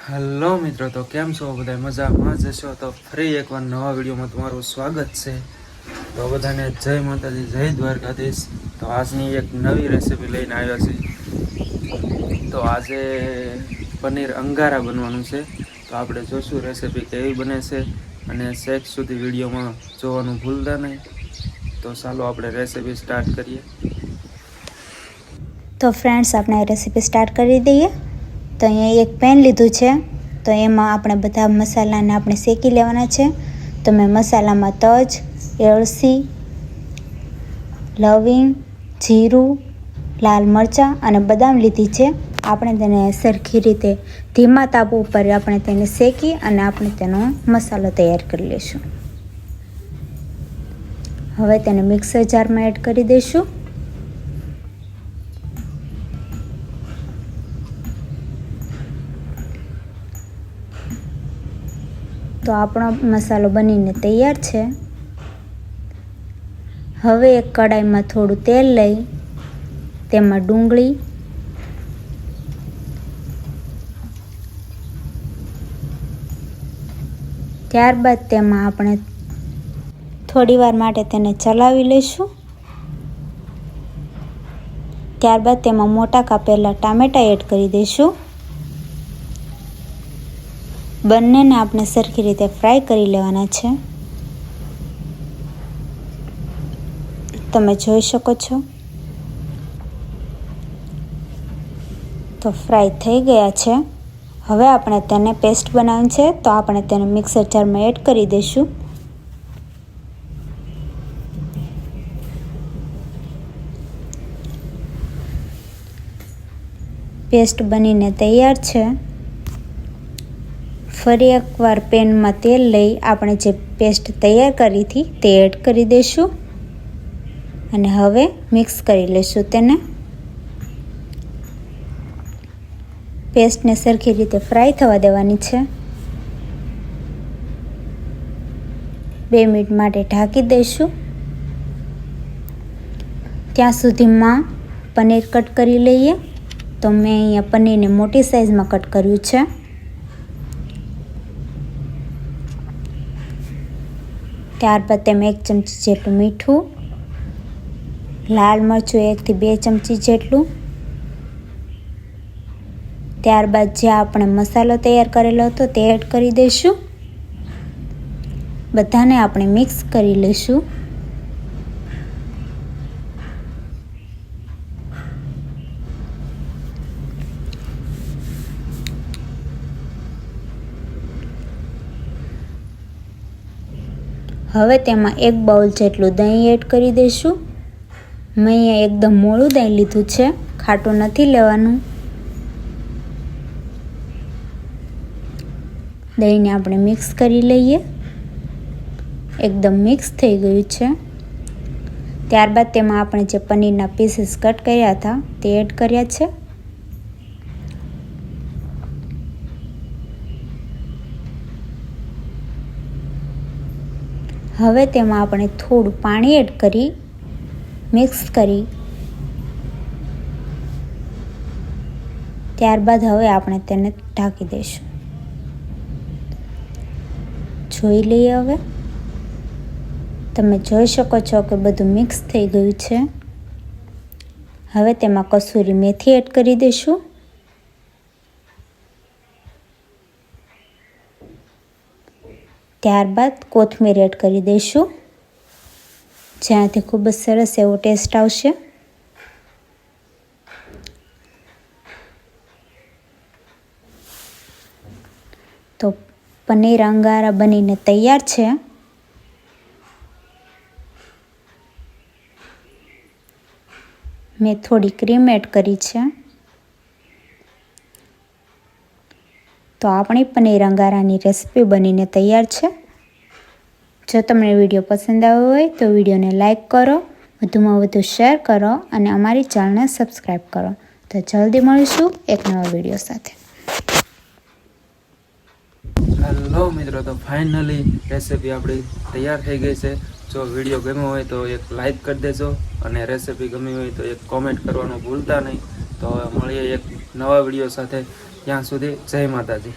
Hello મિત્રો, તો કેમ છો બધા? મજામાં જશો તો ફરી એકવાર નવા વિડીયોમાં તમારું સ્વાગત છે. તો બધાને જય માતાજી, જય દ્વારકાધીશ. તો આજની એક નવી રેસીપી લઈને આવ્યા છે. તો આજે પનીર અંગારા બનવાનું છે. તો આપણે જોશું રેસીપી કેવી બને છે અને શેક સુધી વિડીયોમાં જોવાનું ભૂલતા નહીં. તો ચાલો આપણે રેસીપી સ્ટાર્ટ કરીએ. તો ફ્રેન્ડ્સ, આપણે રેસીપી સ્ટાર્ટ કરી દઈએ. તો અહીંયા એક પેન લીધું છે. તો એમાં આપણે બધા મસાલાને આપણે શેકી લેવાના છે. તો મેં મસાલામાં તજ, એળસી, લવિંગ, જીરું, લાલ મરચાં અને બદામ લીધી છે. આપણે તેને સરખી રીતે ધીમા તાપ ઉપર આપણે તેને શેકી અને આપણે તેનો મસાલો તૈયાર કરી લઈશું. હવે તેને મિક્સર જારમાં એડ કરી દઈશું. તો આપણો મસાલો બનીને તૈયાર છે. હવે એક કડાઈમાં થોડું તેલ લઈ તેમાં ડુંગળી, ત્યારબાદ તેમાં આપણે થોડીવાર માટે તેને ચલાવી લઈશું. ત્યારબાદ તેમાં મોટા કાપેલા ટામેટાં એડ કરી દઈશું. બંનેને આપણે સરખી રીતે ફ્રાય કરી લેવાના છે. તમે જોઈ શકો છો. તો ફ્રાય થઈ ગયા છે. હવે આપણે તેને પેસ્ટ બનાવવાની છે. તો આપણે તેને મિક્સર જારમાં એડ કરી દઈશું. પેસ્ટ બનીને તૈયાર છે. ફરી એકવાર પેનમાં તેલ લઈ આપણે જે પેસ્ટ તૈયાર કરી હતી તે એડ કરી દઈશું અને હવે મિક્સ કરી લઈશું તેને. પેસ્ટને સરખી રીતે ફ્રાય થવા દેવાની છે. 2 મિનિટ માટે ઢાંકી દઈશું. ત્યાં સુધીમાં પનીર કટ કરી લઈએ. તો મેં અહીંયા પનીરને મોટી સાઈઝમાં કટ કર્યું છે. ત્યારબાદ તેમાં 1 ચમચી જેટલું મીઠું, લાલ મરચું 1 થી 2 ચમચી જેટલું, ત્યારબાદ જે આપણે મસાલો તૈયાર કરેલો હતો તે એડ કરી દઈશું. બધાને આપણે મિક્સ કરી લઈશું. હવે તેમાં 1 બાઉલ જેટલું દહીં એડ કરી દઈશું. મેં અહીંયા એકદમ મોળું દહીં લીધું છે, ખાટું નથી લેવાનું. દહીંને આપણે મિક્સ કરી લઈએ. એકદમ મિક્સ થઈ ગયું છે. ત્યારબાદ તેમાં આપણે જે પનીરના પીસીસ કટ કર્યા હતા તે એડ કર્યા છે. હવે તેમાં આપણે થોડું પાણી એડ કરી મિક્સ કરી ત્યારબાદ હવે આપણે તેને ઢાંકી દઈશું. જોઈ લઈએ. હવે તમે જોઈ શકો છો કે બધું મિક્સ થઈ ગયું છે. હવે તેમાં કસૂરી મેથી એડ કરી દઈશું. ત્યારબાદ કોથમીર એડ કરી દઈશું, જેનાથી ખૂબ જ સરસ એવો ટેસ્ટ આવશે. તો પનીર અંગારા બનીને તૈયાર છે. મેં થોડી ક્રીમ એડ કરી છે. તો આપણી પનીર અંગારાની રેસીપી બનીને તૈયાર છે. જો તમને વિડીયો પસંદ આવ્યો હોય તો વિડીયોને લાઈક કરો, વધુમાં વધુ શેર કરો અને અમારી ચેનલને સબસ્ક્રાઈબ કરો. તો જલ્દી મળીશું એક નવા વિડીયો સાથે. હેલો મિત્રો, તો ફાઇનલી રેસીપી આપણી તૈયાર થઈ ગઈ છે. જો વિડીયો ગમ્યો હોય તો એક લાઈક કરી દેજો અને રેસીપી ગમી હોય તો એક કોમેન્ટ કરવાનું ભૂલતા નહીં. તો મળીએ એક નવા વિડીયો સાથે. ત્યાં સુધી જય માતાજી.